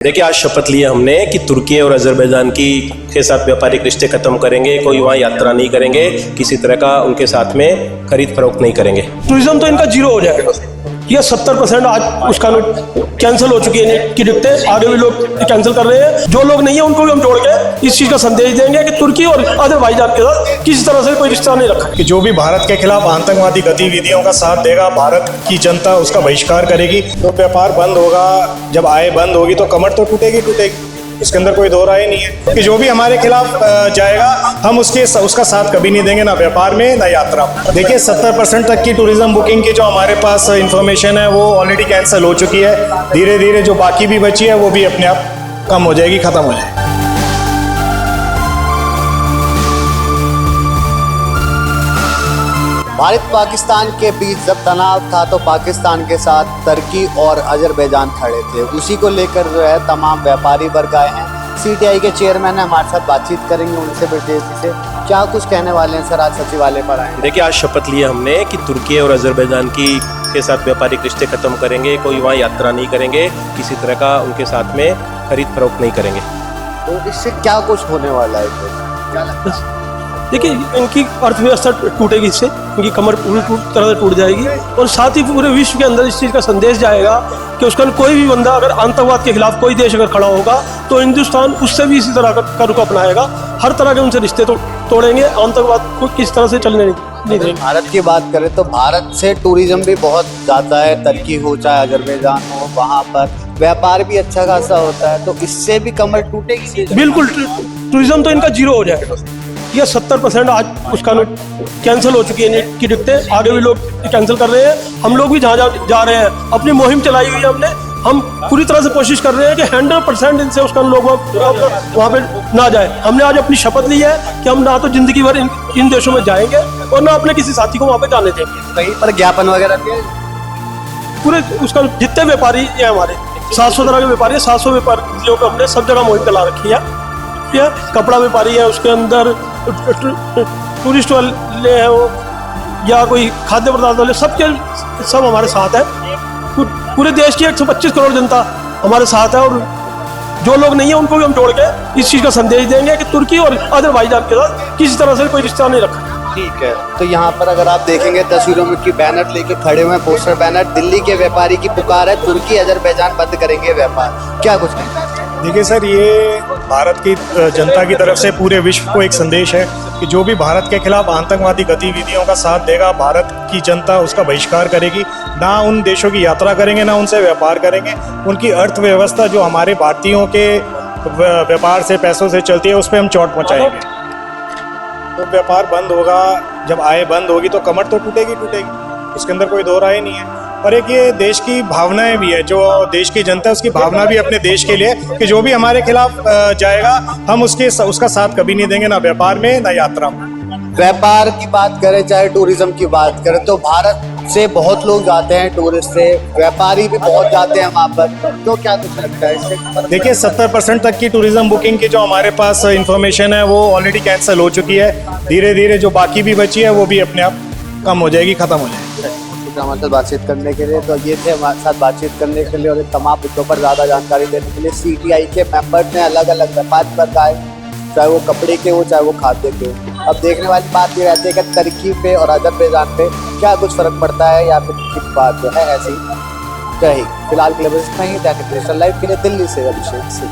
देखिए, आज शपथ लिया हमने कि तुर्की और अजरबैजान के साथ व्यापारिक रिश्ते खत्म करेंगे, कोई वहाँ यात्रा नहीं करेंगे, किसी तरह का उनके साथ में खरीद फरोख्त नहीं करेंगे। टूरिज्म तो इनका जीरो हो जाएगा। ये 70% आज उसका कैंसिल हो चुकी है नीट की टिकटें, आगे भी लोग कैंसिल कर रहे हैं। जो लोग नहीं है उनको भी हम जोड़ के इस चीज़ का संदेश देंगे कि तुर्की और अजरबैजान के साथ किसी तरह से कोई रिश्ता नहीं रखा। कि जो भी भारत के खिलाफ आतंकवादी गतिविधियों का साथ देगा, भारत की जनता उसका बहिष्कार करेगी। तो व्यापार बंद होगा, जब आय बंद होगी तो कमर तो टूटेगी टूटेगी, इसके अंदर कोई दो राय नहीं है। कि जो भी हमारे खिलाफ जाएगा हम उसका साथ कभी नहीं देंगे, ना व्यापार में ना यात्रा। देखिए, 70% तक की टूरिज्म बुकिंग की जो हमारे पास इंफॉर्मेशन है वो ऑलरेडी कैंसिल हो चुकी है। धीरे धीरे जो बाकी भी बची है वो भी अपने आप कम हो जाएगी, खत्म हो जाएगी। भारत पाकिस्तान के बीच जब तनाव था तो पाकिस्तान के साथ तुर्की और अजरबैजान खड़े थे। उसी को लेकर जो है तमाम व्यापारी वर्ग आए हैं। सीटीआई के चेयरमैन है, हमारे साथ बातचीत करेंगे उनसे विशेष से। क्या कुछ कहने वाले हैं सर, आज सचिवालय पर आए? देखिए, आज शपथ लिया हमने कि तुर्की और अजरबैजान के साथ व्यापारिक रिश्ते खत्म करेंगे, कोई वहाँ यात्रा नहीं करेंगे, किसी तरह का उनके साथ में खरीद फरोख्त नहीं करेंगे। तो इससे क्या कुछ होने वाला है? क्या लगता है? देखिए, इनकी अर्थव्यवस्था टूटेगी, इससे इनकी कमर पूरी तरह से टूट जाएगी और साथ ही पूरे विश्व के अंदर इस चीज़ का संदेश जाएगा कि उसका कोई भी बंदा अगर आतंकवाद के खिलाफ कोई देश अगर खड़ा होगा तो हिंदुस्तान उससे भी इसी तरह का रुख अपनाएगा। हर तरह के उनसे रिश्ते तोड़ेंगे, आतंकवाद को किस तरह से चलने नहीं देंगे। भारत की बात करें तो भारत से टूरिज्म भी बहुत ज़्यादा है, तुर्की हो चाहे अजरबैजान हो, वहाँ पर व्यापार भी अच्छा खासा होता है। तो इससे भी कमर टूटेगी। बिल्कुल, टूरिज्म तो इनका जीरो हो जाएगा। ये 70% आज उसका कैंसिल हो चुकी है नीट की टिकटें, आगे भी लोग कैंसिल कर रहे हैं। हम लोग भी जहाँ जा रहे हैं, अपनी मुहिम चलाई हुई है हमने। हम पूरी तरह से कोशिश कर रहे हैं कि 100% इनसे उसका लोग वहाँ पे ना जाए। हमने आज अपनी शपथ ली है कि हम ना तो जिंदगी भर इन देशों में जाएंगे और ना अपने किसी साथी को वहाँ पे जाने देंगे। कहीं पर ज्ञापन वगैरह दिए? पूरे उसका जितने व्यापारी हैं हमारे 700 तरह के व्यापारी हैं, 700 व्यापारियों को हमने सब जगह मुहिम चला रखी है। कपड़ा व्यापारी है, उसके अंदर टूरिस्ट वाले हैं वो, या कोई खाद्य पदार्थ वाले, सब हमारे साथ है। पूरे देश की 125 करोड़ जनता हमारे साथ है और जो लोग नहीं है उनको भी हम जोड़ के इस चीज़ का संदेश देंगे कि तुर्की और अजरबैजान के साथ किसी तरह से कोई रिश्ता नहीं रखा। ठीक है, तो यहाँ पर अगर आप देखेंगे तस्वीरों में कि बैनर लेके खड़े हुए हैं, पोस्टर बैनर, दिल्ली के व्यापारी की पुकार है, तुर्की अजरबैजान बंद करेंगे व्यापार। क्या कुछ कहना है? देखिए सर, ये भारत की जनता की तरफ से पूरे विश्व को एक संदेश है कि जो भी भारत के खिलाफ आतंकवादी गतिविधियों का साथ देगा, भारत की जनता उसका बहिष्कार करेगी। ना उन देशों की यात्रा करेंगे, ना उनसे व्यापार करेंगे। उनकी अर्थव्यवस्था जो हमारे भारतीयों के व्यापार से, पैसों से चलती है, उस पर हम चोट पहुँचाएंगे। तो व्यापार बंद होगा, जब आय बंद होगी तो कमर तो टूटेगी टूटेगी, इसके अंदर कोई दो राय नहीं है। और एक ये देश की भावनाएं भी है, जो देश की जनता है उसकी भावना भी अपने देश के लिए कि जो भी हमारे खिलाफ जाएगा हम उसका साथ कभी नहीं देंगे, ना व्यापार में ना यात्रा में। व्यापार की बात करें चाहे टूरिज्म की बात करें तो भारत से बहुत लोग जाते हैं, टूरिस्ट से, व्यापारी भी बहुत जाते हैं वहाँ पर। तो क्या कुछ लगता है इससे? देखिए, 70% तक की टूरिज्म बुकिंग की जो हमारे पास इंफॉर्मेशन है वो ऑलरेडी कैंसिल हो चुकी है। धीरे धीरे जो बाकी भी बची है वो भी अपने आप कम हो जाएगी, खत्म हो जाएगी। हमारे साथ बातचीत करने के लिए, तो ये थे हमारे साथ बातचीत करने के लिए और तमाम मुद्दों पर ज़्यादा जानकारी देने के लिए सीटीआई के मेंबर्स ने अलग अलग व्यापार पर आए, चाहे वो कपड़े के हो चाहे वो खाद्य के हो। अब देखने वाली बात ये रहती है कि तुर्की पे और अजरबैजान पे क्या कुछ फर्क पड़ता है या फिर किस बात जो है ऐसी। जय हिंद। फिलहाल के लिए बस इतना ही। लाइव के लिए दिल्ली से अभिषेक सिंह।